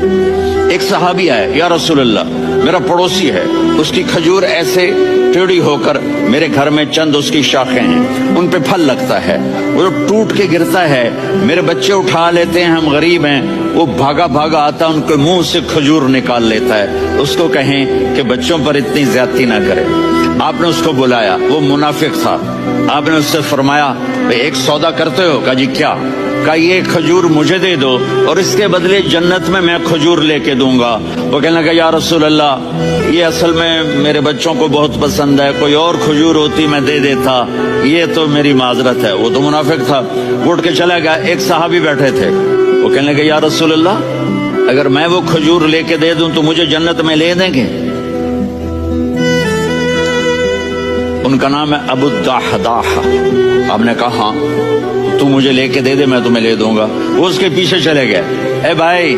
ایک صحابی آئے, یا رسول اللہ میرا پڑوسی ہے, اس کی کھجور ایسے ٹیڑھی ہو کر میرے گھر میں چند اس کی شاخیں ہیں, ان پہ پھل لگتا ہے, وہ ٹوٹ کے گرتا ہے, میرے بچے اٹھا لیتے ہیں, ہم غریب ہیں, وہ بھاگا بھاگا آتا ان کے منہ سے کھجور نکال لیتا ہے. اس کو کہیں کہ بچوں پر اتنی زیادتی نہ کرے. آپ نے اس کو بلایا, وہ منافق تھا. آپ نے اس سے فرمایا ایک سودا کرتے ہو؟ کہا جی کیا؟ کہا یہ کھجور مجھے دے دو اور اس کے بدلے جنت میں کھجور لے کے دوں گا. وہ کہنے لگا یا رسول اللہ یہ اصل میں میرے بچوں کو بہت پسند ہے, کوئی اور کھجور ہوتی میں دے دیتا, یہ تو میری معذرت ہے. وہ تو منافق تھا, اٹھ کے چلا گیا. ایک صحابی بیٹھے تھے, وہ کہنے لگے یا رسول اللہ اگر میں وہ کھجور لے کے دے دوں تو مجھے جنت میں لے دیں گے؟ ان کا نام ہے ابو الدحداح. آپ نے کہا ہاں, تو مجھے لے کے دے دے میں تمہیں لے دوں گا. وہ اس کے پیچھے چلے گئے. اے بھائی